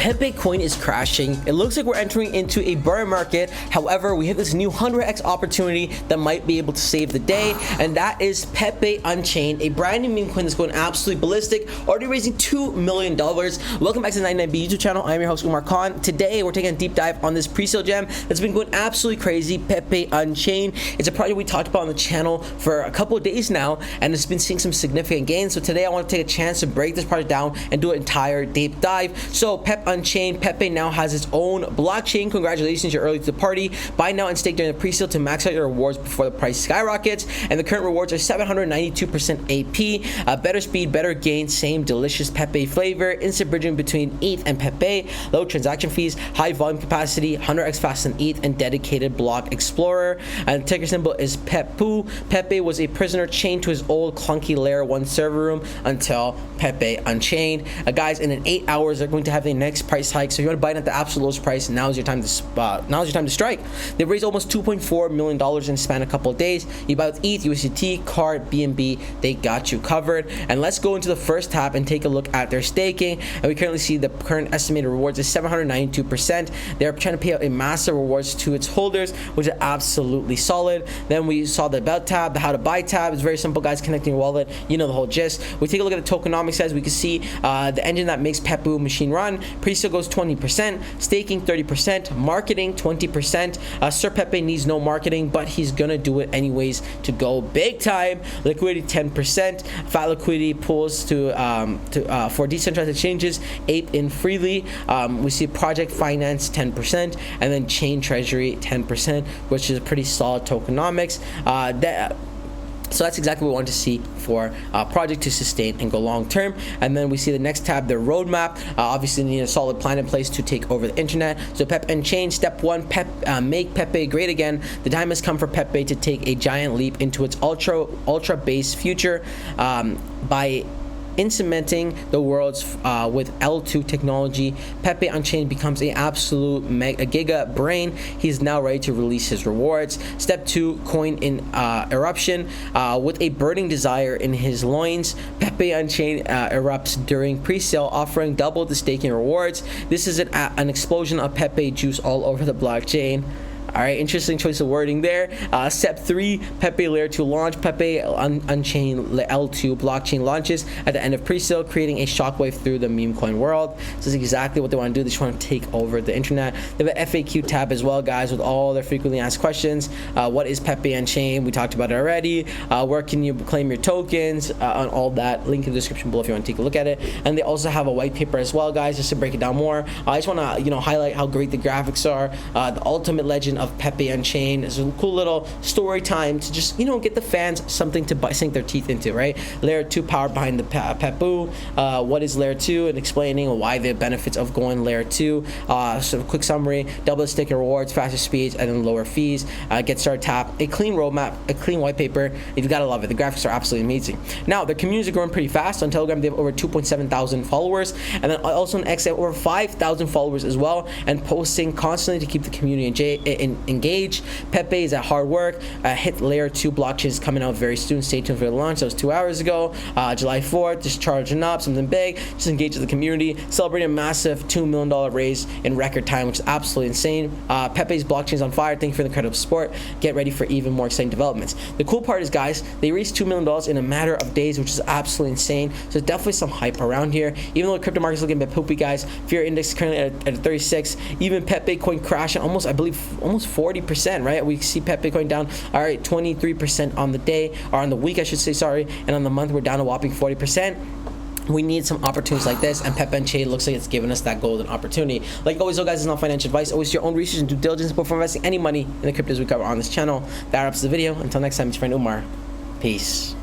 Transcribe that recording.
Pepe coin is crashing. It looks like we're entering into a bear market. However, we have this new 100x opportunity that might be able to save the day, and that is Pepe Unchained, a brand new meme coin that's going absolutely ballistic, already raising $2 million. Welcome back to the 99B YouTube channel. I'm your host, Umar Khan. Today, we're taking a deep dive on this pre-sale gem that's been going absolutely crazy, Pepe Unchained. It's a project we talked about on the channel for a couple of days now, and it's been seeing some significant gains. So today, I want to take a chance to break this project down and do an entire deep dive. So Pepe Unchained, Pepe now has its own blockchain. Congratulations, you're early to the party. Buy now and stake during the pre-sale to max out your rewards before the price skyrockets. And the current rewards are 792% AP, better speed, better gain, same delicious Pepe flavor, instant bridging between ETH and Pepe, low transaction fees, high volume capacity, 100x faster than ETH, and dedicated block explorer. And the ticker symbol is PEPU. Pepe was a prisoner chained to his old clunky layer 1 server room until Pepe Unchained. Guys, in 8 hours, they're going to have the next price hike. So if you want to buy it at the absolute lowest price, now's your time to strike. They've raised almost $2.4 million in the span of a couple of days. You buy with ETH, USDT, card, BNB, they got you covered. And let's go into the first tab and take a look at their staking. And we currently see the current estimated rewards is 792%. They're trying to pay out a massive rewards to its holders, which is absolutely solid. Then we saw the about tab, the how to buy tab. It's very simple, guys. Connecting your wallet, you know the whole gist. We take a look at the tokenomics as we can see the engine that makes Pepu machine run. Pre-sale goes 20%, staking 30%, marketing 20%. Sir Pepe needs no marketing, but he's gonna do it anyways to go big time. Liquidity 10%, fat liquidity pools for decentralized exchanges, ape in freely. We see project finance 10%, and then chain treasury 10%, which is pretty solid tokenomics. So that's exactly what we want to see for a project to sustain and go long term. And then we see the next tab, the roadmap. Obviously, they need a solid plan in place to take over the internet. So Pepe Unchained, step 1, make Pepe great again. The time has come for Pepe to take a giant leap into its ultra-based future by cementing the world's with L2 technology. Pepe Unchained becomes an absolute giga brain. He's now ready to release his rewards. Step 2, coin in eruption. With a burning desire in his loins, Pepe Unchained erupts during pre-sale, offering double the staking rewards. This is an explosion of Pepe juice all over the blockchain. All right, interesting choice of wording there. Step 3, Pepe Layer 2 launch. Pepe Unchained L2 blockchain launches at the end of pre-sale, creating a shockwave through the meme coin world. This is exactly what they want to do. They just want to take over the internet. They have an FAQ tab as well, guys, with all their frequently asked questions. What is Pepe Unchained? We talked about it already. Where can you claim your tokens? On all that. Link in the description below if you want to take a look at it. And they also have a white paper as well, guys, just to break it down more. I just want to highlight how great the graphics are. The ultimate legend of Pepe Unchained is a cool little story time to just get the fans something to sink their teeth into, right? Layer 2 power behind the Pepu. What is Layer 2 and explaining why the benefits of going Layer 2. So quick summary: double the staking rewards, faster speeds, and then lower fees. Get started tab, a clean roadmap, a clean white paper. You've got to love it. The graphics are absolutely amazing. Now their communities are growing pretty fast. On Telegram they have over 2.7 thousand followers, and then also on X they have over 5,000 followers as well, and posting constantly to keep the community engaged. Pepe is at hard work. Hit Layer 2 blockchain is coming out very soon. Stay tuned for the launch. That was 2 hours ago. July 4th, just charging up something big. Just engage with the community. Celebrating a massive $2 million raise in record time, which is absolutely insane. Pepe's blockchain is on fire. Thank you for the incredible support. Get ready for even more exciting developments. The cool part is, guys, they raised $2 million in a matter of days, which is absolutely insane. So definitely some hype around here. Even though the crypto market is looking a bit poopy, guys, fear index is currently at 36. Even Pepe coin crashing almost 40%, right? We see Pepe coin down, all right, 23% on the day, or on the week, I should say, sorry, and on the month, we're down a whopping 40%. We need some opportunities like this, and Pepe Unchained looks like it's giving us that golden opportunity. Like always, though, guys, it's not financial advice. Always your own research and due diligence before investing any money in the cryptos we cover on this channel. That wraps the video. Until next time, it's your friend Umar. Peace.